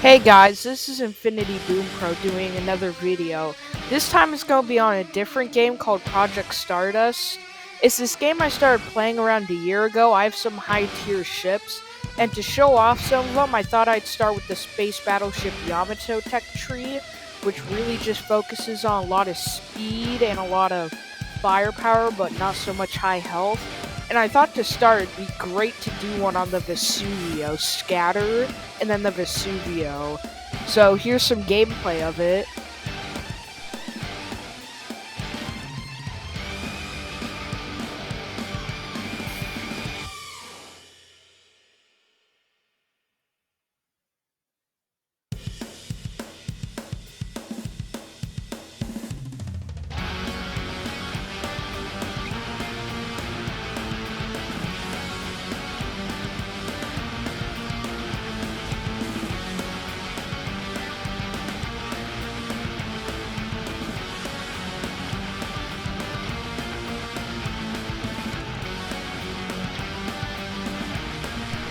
Hey guys, this is Infinity Boom Pro doing another video. This time it's going to be on a different game called Project Stardust. It's this game I started playing around a year ago. I have some high tier ships, and to show off some of them, I thought I'd start with the Space Battleship Yamato Tech Tree, which really just focuses on a lot of speed and a lot of firepower, but not so much high health. And I thought to start it'd be great to do one on the Vesuvio Scatter and then the Vesuvio. So here's some gameplay of it.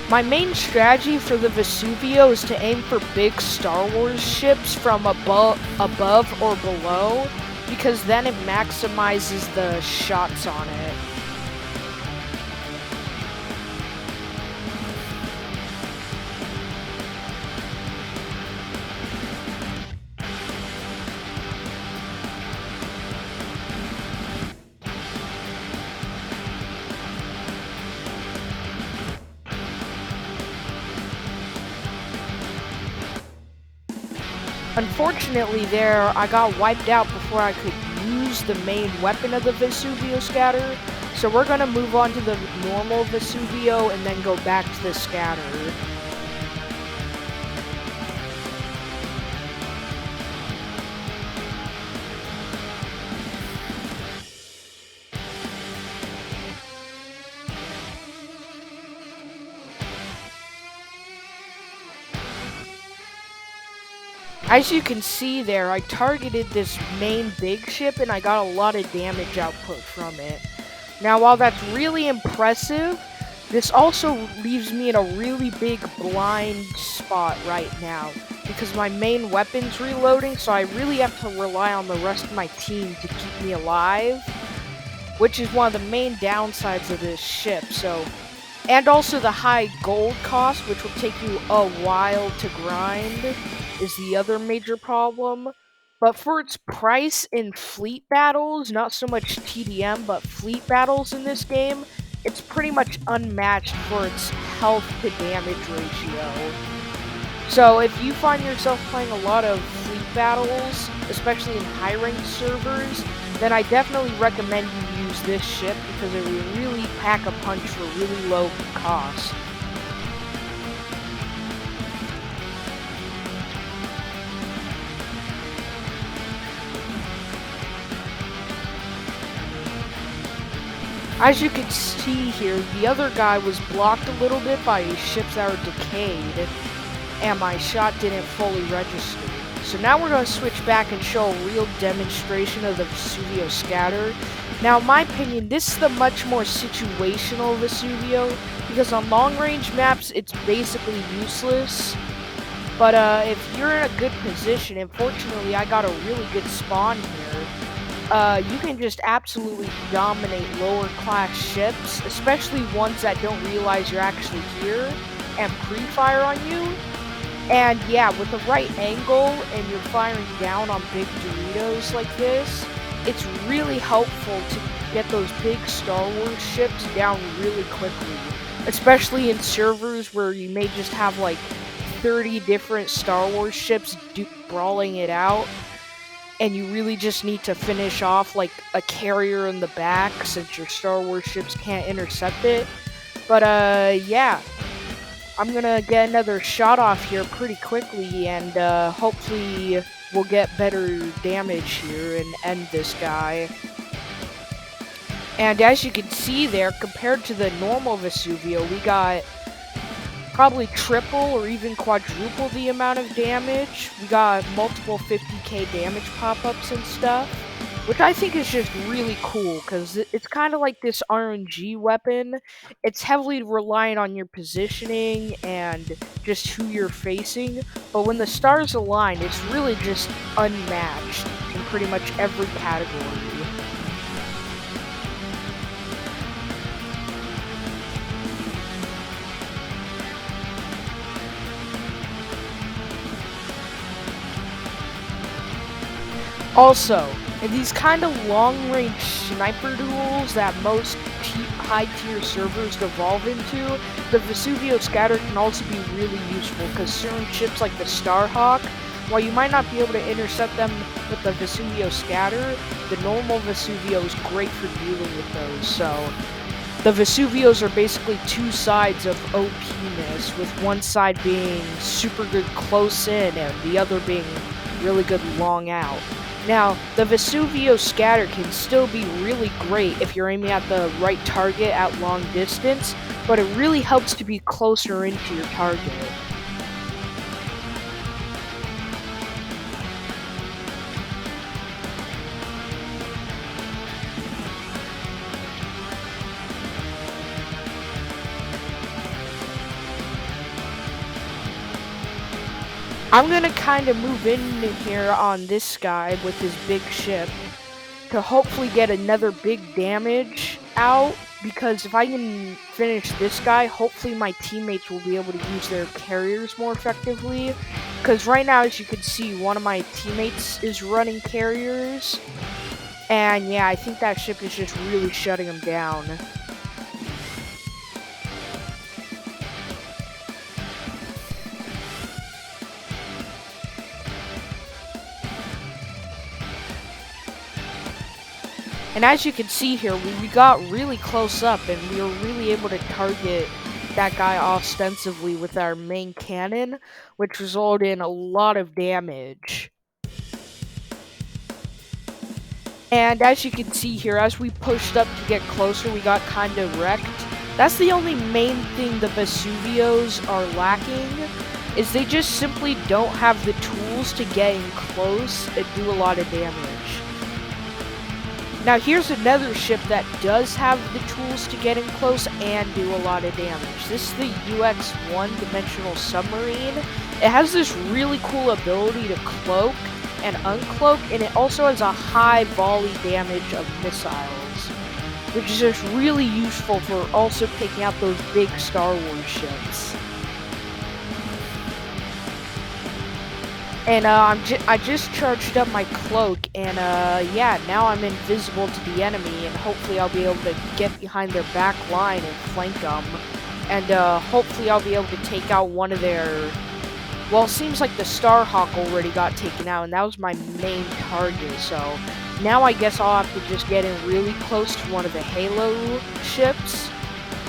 My main strategy for the Vesuvio is to aim for big Star Wars ships from above or below, because then it maximizes the shots on it. Unfortunately there, I got wiped out before I could use the main weapon of the Vesuvio Scatter, so we're gonna move on to the normal Vesuvio and then go back to the Scatter. As you can see there, I targeted this main big ship and I got a lot of damage output from it. Now, while that's really impressive, this also leaves me in a really big blind spot right now, because my main weapon's reloading, so I really have to rely on the rest of my team to keep me alive, which is one of the main downsides of this ship. And also the high gold cost, which will take you a while to grind, is the other major problem. But for its price in fleet battles, not so much TDM, but fleet battles in this game, it's pretty much unmatched for its health to damage ratio. So if you find yourself playing a lot of fleet battles, especially in high-ranked servers, then I definitely recommend you use this ship because it will really pack a punch for really low cost. As you can see here, the other guy was blocked a little bit by his ships that are decayed, and my shot didn't fully register. So now we're going to switch back and show a real demonstration of the Vesuvio Scatter. Now, in my opinion, this is the much more situational Vesuvio, because on long-range maps, it's basically useless. But if you're in a good position, and fortunately I got a really good spawn here, you can just absolutely dominate lower class ships, especially ones that don't realize you're actually here, and pre-fire on you. And yeah, with the right angle and you're firing down on big Doritos like this, it's really helpful to get those big Star Wars ships down really quickly. Especially in servers where you may just have like 30 different Star Wars ships brawling it out, and you really just need to finish off like a carrier in the back since your Star Wars ships can't intercept it. But yeah, I'm gonna get another shot off here pretty quickly, and hopefully we'll get better damage here and end this guy. And as you can see there, compared to the normal Vesuvio, we got probably triple or even quadruple the amount of damage. We got multiple 50k damage pop-ups and stuff. which I think is just really cool because it's kind of like this RNG weapon. It's heavily reliant on your positioning and just who you're facing, but when the stars align, it's really just unmatched in pretty much every category. Also, in these kind of long-range sniper duels that most high-tier servers devolve into, the Vesuvio scatter can also be really useful because certain ships like the Starhawk, while you might not be able to intercept them with the Vesuvio scatter, the normal Vesuvio is great for dealing with those. So, the Vesuvios are basically two sides of OP-ness, with one side being super good close in and the other being really good long out. Now, the Vesuvio scatter can still be really great if you're aiming at the right target at long distance, but it really helps to be closer into your target. I'm gonna kind of move in here on this guy with his big ship to hopefully get another big damage out, because if I can finish this guy, hopefully my teammates will be able to use their carriers more effectively, because right now, as you can see, one of my teammates is running carriers, and yeah, I think that ship is just really shutting him down. And as you can see here, we got really close up and we were really able to target that guy ostensibly with our main cannon, which resulted in a lot of damage. And as you can see here, as we pushed up to get closer, we got kind of wrecked. That's the only main thing the Vesuvios are lacking, is they just simply don't have the tools to get in close and do a lot of damage. Now here's another ship that does have the tools to get in close and do a lot of damage. This is the Ux-1 dimensional submarine. It has this really cool ability to cloak and uncloak, and it also has a high volley damage of missiles, which is just really useful for also taking out those big Star Wars ships. And I just charged up my cloak, and yeah, now I'm invisible to the enemy, and hopefully I'll be able to get behind their back line and flank them, and hopefully I'll be able to take out one of their. Well, it seems like the Starhawk already got taken out, and that was my main target. So now I guess I'll have to just get in really close to one of the Halo ships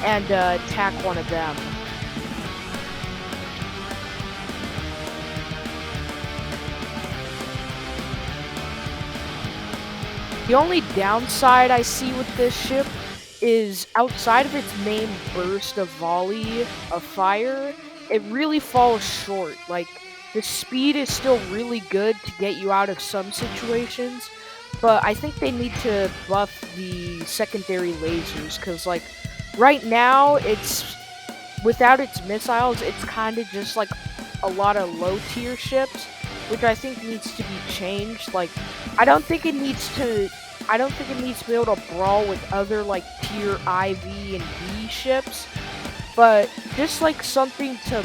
and attack one of them. The only downside I see with this ship is outside of its main burst of volley of fire, it really falls short. Like, the speed is still really good to get you out of some situations, but I think they need to buff the secondary lasers, because, like, right now, without its missiles, it's kind of just like a lot of low-tier ships, which I think needs to be changed. Like, I don't think it needs to be able to brawl with other, like, tier IV and B ships, but just, like, something to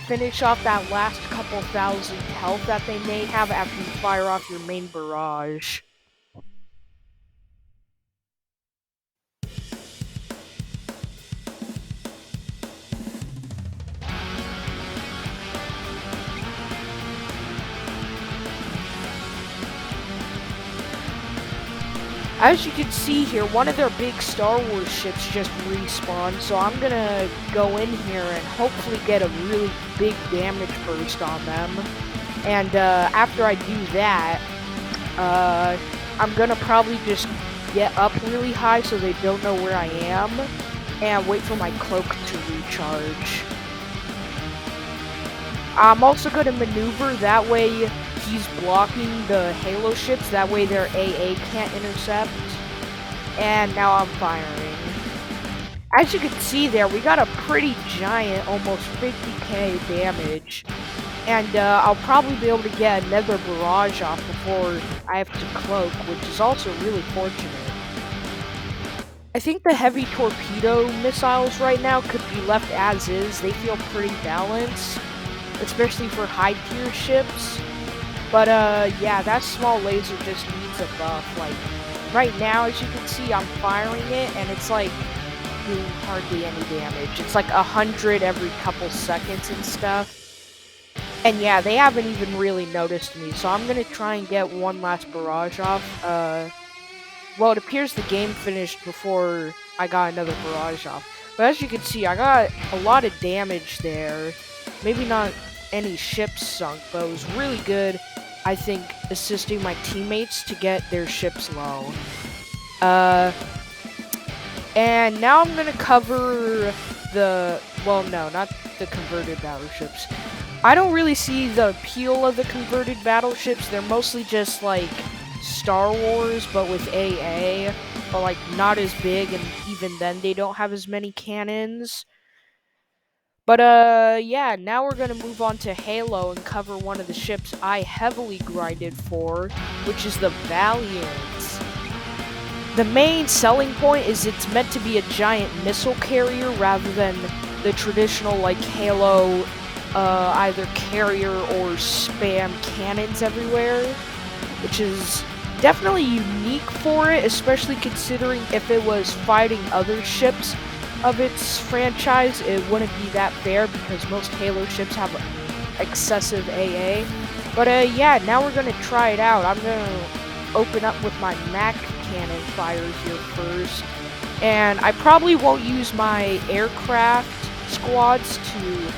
finish off that last couple thousand health that they may have after you fire off your main barrage. As you can see here, one of their big Star Wars ships just respawned, so I'm gonna go in here and hopefully get a really big damage burst on them. And after I do that, I'm gonna probably just get up really high so they don't know where I am, and wait for my cloak to recharge. I'm also gonna maneuver, that way he's blocking the Halo ships, that way their AA can't intercept. And now I'm firing. As you can see there, we got a pretty giant, almost 50k damage. And I'll probably be able to get another barrage off before I have to cloak, which is also really fortunate. I think the heavy torpedo missiles right now could be left as is. They feel pretty balanced, especially for high tier ships. But yeah, that small laser just needs a buff. Like, right now, as you can see, I'm firing it, and it's like doing hardly any damage. It's like 100 every couple seconds and stuff. And yeah, they haven't even really noticed me, so I'm gonna try and get one last barrage off. Well, it appears the game finished before I got another barrage off. But as you can see, I got a lot of damage there. Maybe not any ships sunk, but it was really good, I think, assisting my teammates to get their ships low. And now I'm gonna cover the, well, no, not the converted battleships. I don't really see the appeal of the converted battleships. They're mostly just like Star Wars, but with AA, but like not as big, and even then they don't have as many cannons. But yeah, now we're gonna move on to Halo and cover one of the ships I heavily grinded for, which is the Valiant. The main selling point is it's meant to be a giant missile carrier rather than the traditional like Halo either carrier or spam cannons everywhere, which is definitely unique for it, especially considering if it was fighting other ships of its franchise, it wouldn't be that fair because most Halo ships have excessive AA. But yeah, now we're gonna try it out. I'm gonna open up with my Mac cannon fire here first, and I probably won't use my aircraft squads to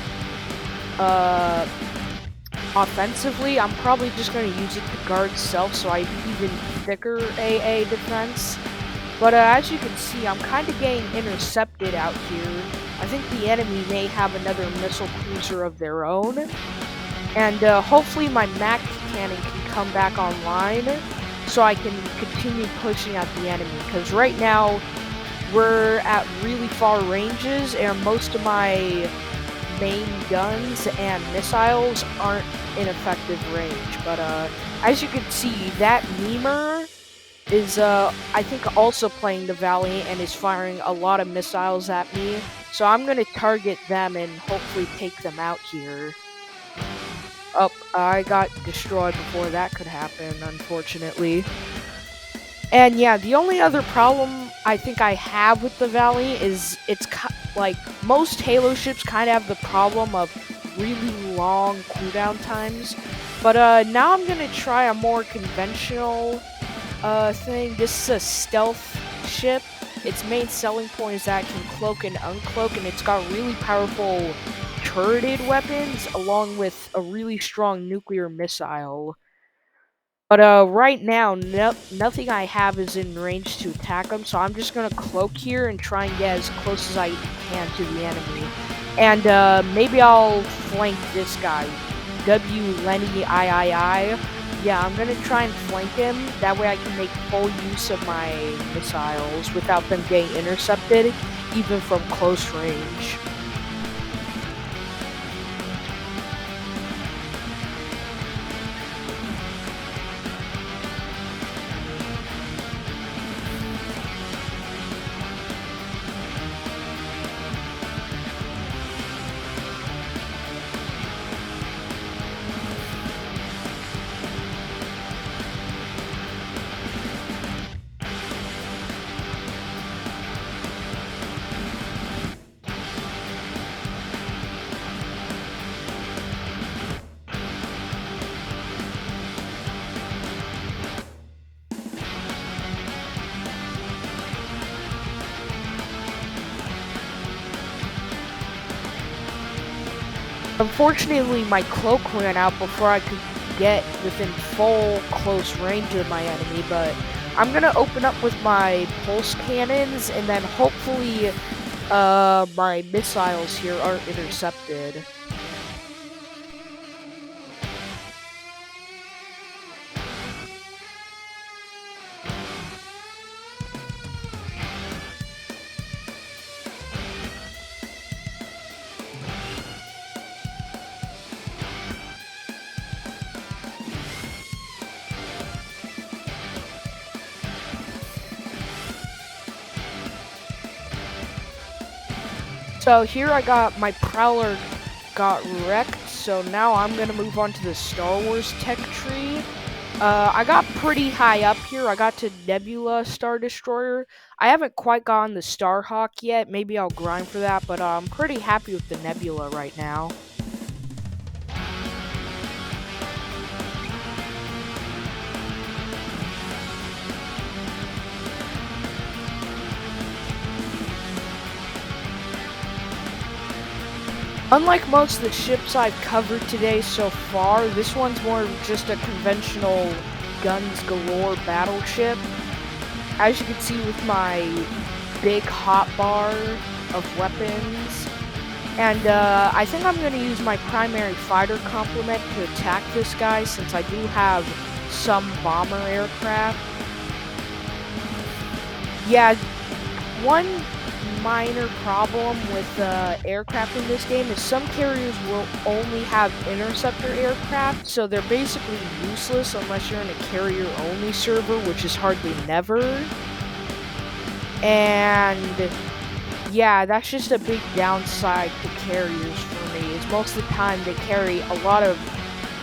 offensively. I'm probably just going to use it to guard self, so I have even thicker AA defense. But as you can see, I'm kind of getting intercepted out here. I think the enemy may have another missile cruiser of their own, and hopefully my Mac cannon can come back online so I can continue pushing at the enemy, because right now we're at really far ranges and most of my main guns and missiles aren't in effective range. But as you can see, that memer is I think also playing the Valiant and is firing a lot of missiles at me, so I'm gonna target them and hopefully take them out here. I got destroyed before that could happen, unfortunately. And yeah, the only other problem I think I have with the Valiant is it's like most Halo ships kind of have the problem of really long cooldown times. But now I'm gonna try a more conventional thing. This is a stealth ship. Its main selling point is that it can cloak and uncloak, and it's got really powerful turreted weapons along with a really strong nuclear missile. But right now, nothing I have is in range to attack them, so I'm just gonna cloak here and try and get as close as I can to the enemy. And maybe I'll flank this guy, W Lenny III. Yeah, I'm gonna try and flank him. That way I can make full use of my missiles without them getting intercepted, even from close range. Unfortunately, my cloak ran out before I could get within full close range of my enemy, but I'm gonna open up with my pulse cannons, and then hopefully my missiles here aren't intercepted. So here I got my Prowler got wrecked, so now I'm gonna move on to the Star Wars tech tree. I got pretty high up here. I got to Nebula Star Destroyer. I haven't quite gotten the Starhawk yet. Maybe I'll grind for that, but I'm pretty happy with the Nebula right now. Unlike most of the ships I've covered today so far, this one's more just a conventional guns galore battleship. As you can see with my big hotbar of weapons. And I think I'm going to use my primary fighter complement to attack this guy since I do have some bomber aircraft. Yeah, one minor problem with aircraft in this game is some carriers will only have interceptor aircraft, so they're basically useless unless you're in a carrier-only server, which is hardly never. And yeah, that's just a big downside to carriers for me, is most of the time they carry a lot of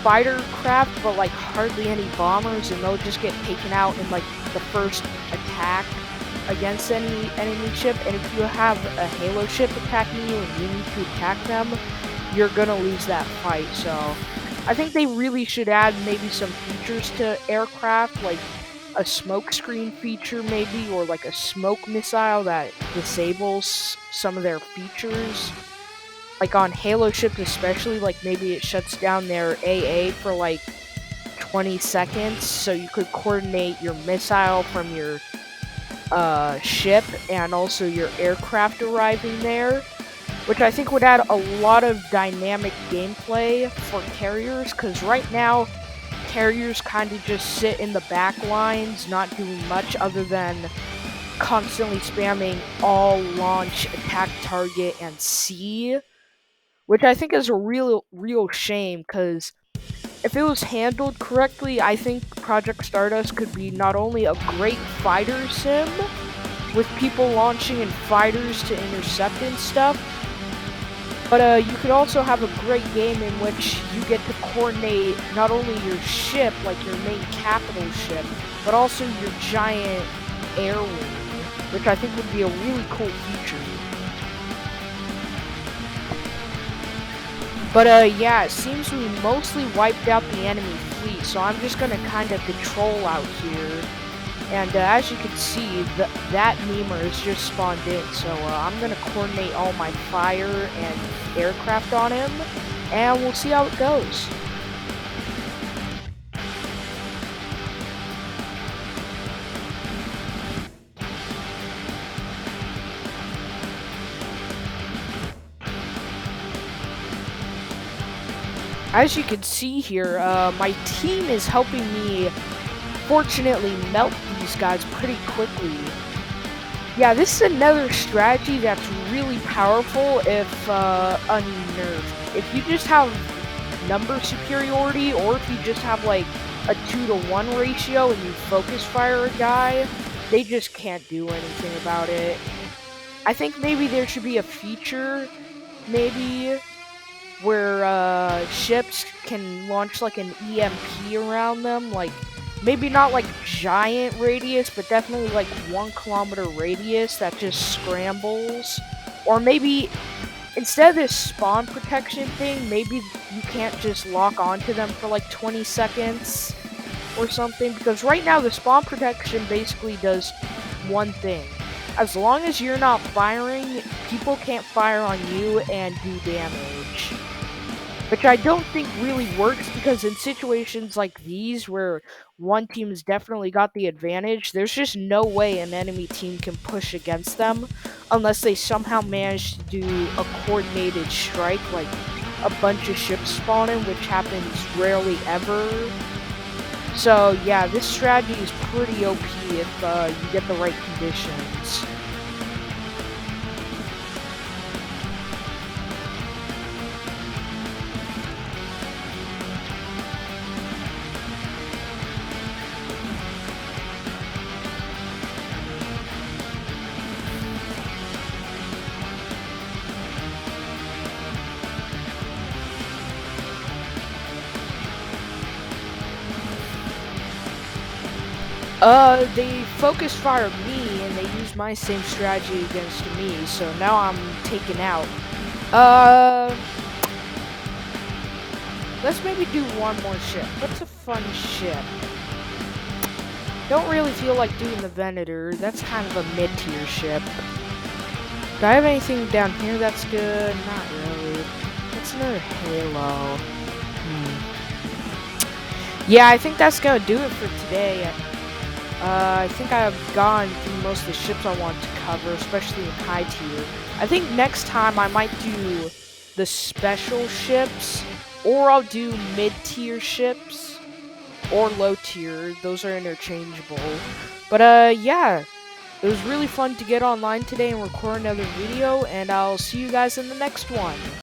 fighter craft, but like hardly any bombers, and they'll just get taken out in like the first attack against any enemy ship. And if you have a Halo ship attacking you and you need to attack them, you're gonna lose that fight. So I think they really should add maybe some features to aircraft, like a smoke screen feature maybe, or like a smoke missile that disables some of their features. Like on Halo ships especially, like maybe it shuts down their AA for like 20 seconds, so you could coordinate your missile from your ship and also your aircraft arriving there, which I think would add a lot of dynamic gameplay for carriers, because right now carriers kind of just sit in the back lines, not doing much other than constantly spamming all launch, attack target, and C, which I think is a real shame, because if it was handled correctly, I think Project Stardust could be not only a great fighter sim, with people launching in fighters to intercept and stuff, but you could also have a great game in which you get to coordinate not only your ship, like your main capital ship, but also your giant air wing, which I think would be a really cool feature. But yeah, it seems we mostly wiped out the enemy fleet, so I'm just gonna kind of patrol out here. And as you can see, that Memer is just spawned in, so I'm gonna coordinate all my fire and aircraft on him, and we'll see how it goes. As you can see here, my team is helping me fortunately melt these guys pretty quickly. Yeah, this is another strategy that's really powerful if unnerved. If you just have number superiority, or if you just have like a 2-to-1 ratio and you focus fire a guy, they just can't do anything about it. I think maybe there should be a feature, maybe, where ships can launch like an EMP around them, like maybe not like giant radius, but definitely like 1 kilometer radius that just scrambles. Or maybe instead of this spawn protection thing, maybe you can't just lock onto them for like 20 seconds or something, because right now the spawn protection basically does one thing. As long as you're not firing, people can't fire on you and do damage. Which I don't think really works, because in situations like these where one team has definitely got the advantage, there's just no way an enemy team can push against them unless they somehow manage to do a coordinated strike, like a bunch of ships spawning, which happens rarely ever. So yeah, this strategy is pretty OP if you get the right conditions. They focused fire me, and they used my same strategy against me, so now I'm taken out. Let's maybe do one more ship. What's a fun ship? Don't really feel like doing the Venator. That's kind of a mid-tier ship. Do I have anything down here that's good? Not really. What's another Halo? Yeah, I think that's gonna do it for today. I think I've gone through most of the ships I want to cover, especially in high tier. I think next time I might do the special ships, or I'll do mid-tier ships, or low tier. Those are interchangeable. But yeah, it was really fun to get online today and record another video, and I'll see you guys in the next one.